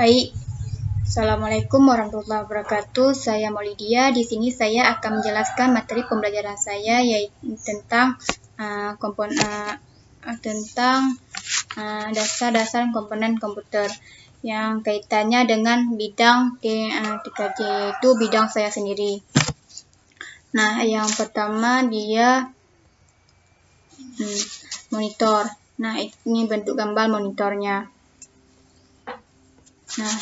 Baik, Assalamualaikum warahmatullahi wabarakatuh. Saya Maulidia. Di sini saya akan menjelaskan materi pembelajaran saya yaitu tentang dasar-dasar komponen komputer yang kaitannya dengan bidang TKJ, itu bidang saya sendiri. Nah, yang pertama dia monitor. Nah, ini bentuk gambar monitornya. Nah,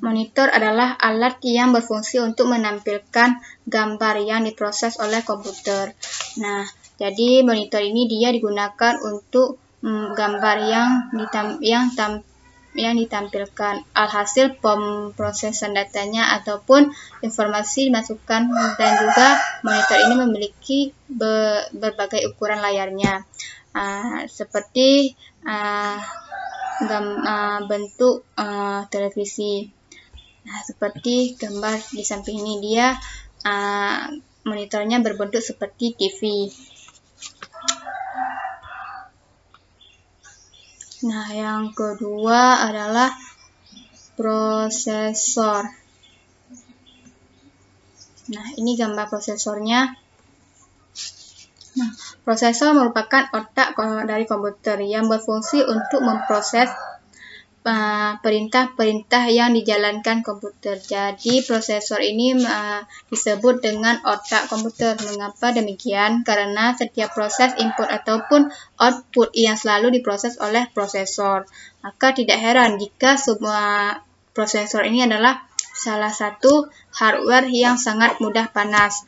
monitor adalah alat yang berfungsi untuk menampilkan gambar yang diproses oleh komputer. Nah, jadi monitor ini dia digunakan untuk gambar yang ditampilkan. Alhasil pemrosesan datanya ataupun informasi dimasukkan, dan juga monitor ini memiliki berbagai ukuran layarnya, seperti bentuk televisi. Nah, seperti gambar di samping ini, dia monitornya berbentuk seperti TV. Nah, yang kedua adalah prosesor. Nah, ini gambar prosesornya. Nah, prosesor merupakan otak dari komputer yang berfungsi untuk memproses perintah-perintah yang dijalankan komputer. Jadi prosesor ini disebut dengan otak komputer. Mengapa demikian? Karena setiap proses input ataupun output yang selalu diproses oleh prosesor. Maka tidak heran jika semua prosesor ini adalah salah satu hardware yang sangat mudah panas.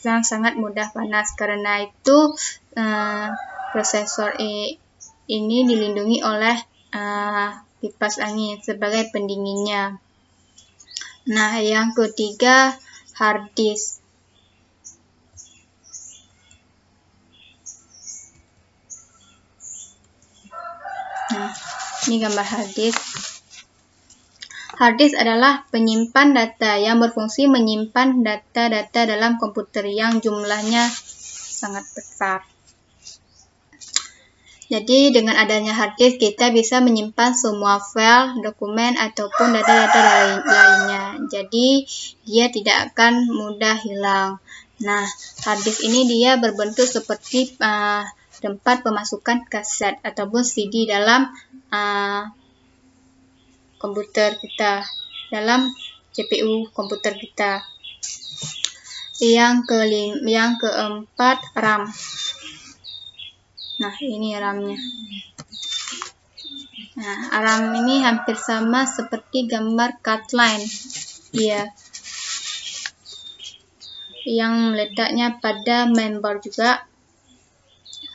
Yang sangat mudah panas. Karena itu prosesor ini dilindungi oleh kipas angin sebagai pendinginnya. Nah, yang ketiga hard disk. Nah, ini gambar hard disk. Hard disk adalah penyimpan data yang berfungsi menyimpan data-data dalam komputer yang jumlahnya sangat besar. Jadi dengan adanya hard disk kita bisa menyimpan semua file, dokumen, ataupun data-data lainnya. Jadi dia tidak akan mudah hilang. Nah, hard disk ini dia berbentuk seperti tempat pemasukan kaset ataupun CD dalam komputer kita, dalam CPU komputer kita. Yang keempat RAM. Nah, ini RAM-nya. Nah, RAM ini hampir sama seperti gambar card line. Iya. Yang letaknya pada mainboard juga.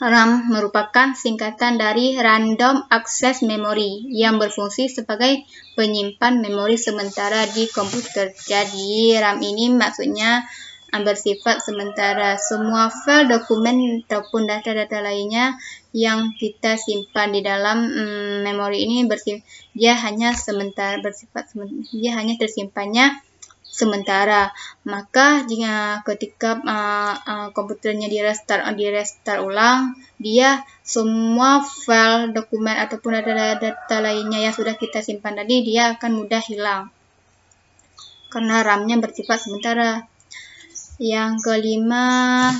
RAM merupakan singkatan dari Random Access Memory yang berfungsi sebagai penyimpan memori sementara di komputer. Jadi, RAM ini maksudnya bersifat sementara. Semua file, dokumen, ataupun data-data lainnya yang kita simpan di dalam memori ini dia hanya tersimpannya sementara. Maka jika ketika komputernya di restart ulang, dia semua file, dokumen, ataupun data lainnya yang sudah kita simpan tadi, dia akan mudah hilang karena RAM-nya bersifat sementara. Yang kelima,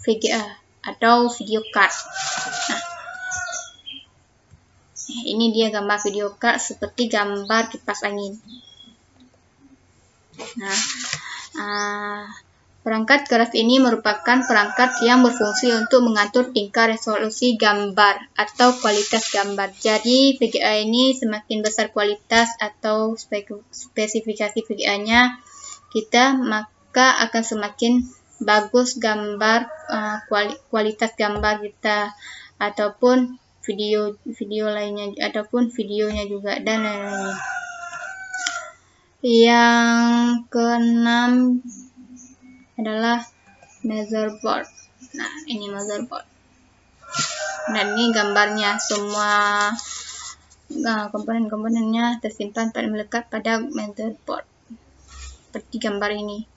VGA atau video card. Nah, ini dia gambar video card seperti gambar kipas angin. Nah, perangkat keras ini merupakan perangkat yang berfungsi untuk mengatur tingkat resolusi gambar atau kualitas gambar. Jadi VGA ini semakin besar kualitas atau spesifikasi VGA-nya maka akan semakin bagus gambar, kualitas gambar kita, ataupun video lainnya, ataupun videonya juga, dan lain-lain. Yang keenam adalah motherboard. Nah, ini motherboard. Dan ini gambarnya, semua komponen-komponennya tersimpan melekat pada motherboard. Seperti gambar ini.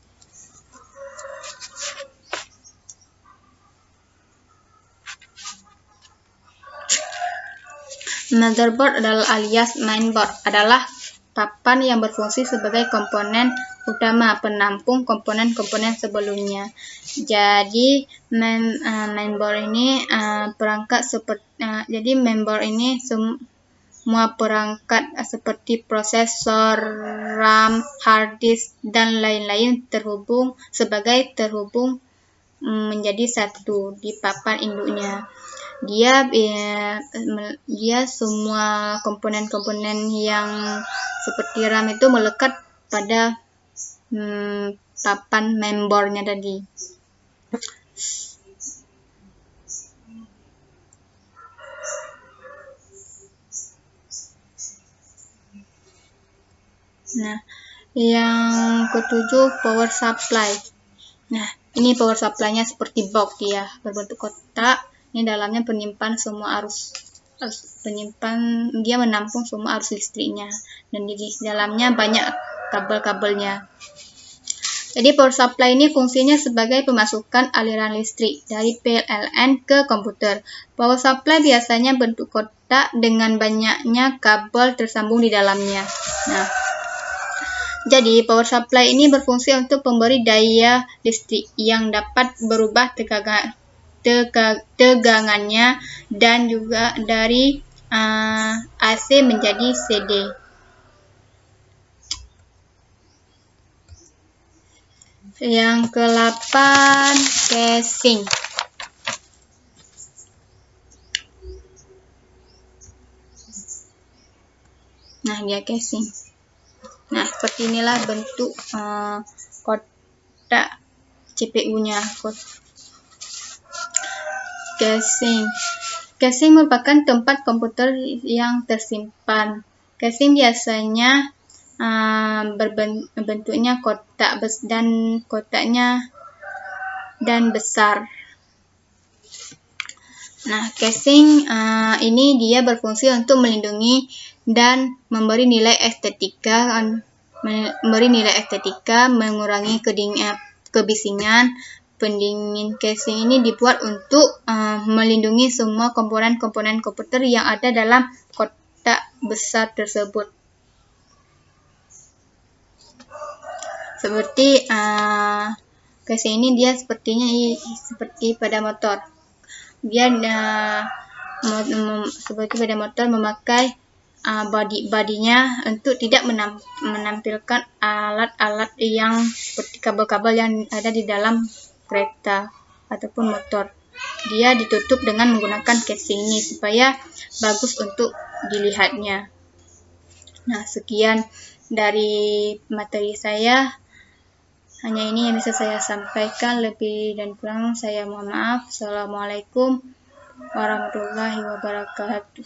Motherboard alias mainboard adalah papan yang berfungsi sebagai komponen utama penampung komponen-komponen sebelumnya. Jadi mainboard ini perangkat seperti mainboard ini semua perangkat seperti prosesor, RAM, hard disk dan lain-lain terhubung menjadi satu di papan induknya. Dia semua komponen-komponen yang seperti RAM itu melekat pada papan mainboardnya tadi. Nah, yang ketujuh, power supply. Nah, ini power supply-nya seperti box, dia berbentuk kotak. Ini dalamnya penyimpan semua arus dia menampung semua arus listriknya, dan di dalamnya banyak kabel-kabelnya. Jadi power supply ini fungsinya sebagai pemasukan aliran listrik dari PLN ke komputer. Power supply biasanya bentuk kotak dengan banyaknya kabel tersambung di dalamnya. Nah, jadi power supply ini berfungsi untuk memberi daya listrik yang dapat berubah tegangannya dan juga dari AC menjadi CD. Yang ke-8, casing. Nah, dia casing. Nah, seperti inilah bentuk kotak CPU-nya. Casing merupakan tempat komputer yang tersimpan. Casing biasanya bentuknya kotak dan besar. Nah, casing ini dia berfungsi untuk melindungi dan memberi nilai estetika, mengurangi kebisingan. Pendingin casing ini dibuat untuk melindungi semua komponen-komponen komputer yang ada dalam kotak besar tersebut. Seperti casing ini dia seperti pada motor. Dia seperti pada motor memakai bodinya untuk tidak menampilkan alat-alat yang seperti kabel-kabel yang ada di dalam kereta ataupun motor. Dia ditutup dengan menggunakan casing ini supaya bagus untuk dilihatnya. Nah, sekian dari materi saya. Hanya ini yang bisa saya sampaikan, lebih dan kurang saya mohon maaf. Assalamualaikum warahmatullahi wabarakatuh.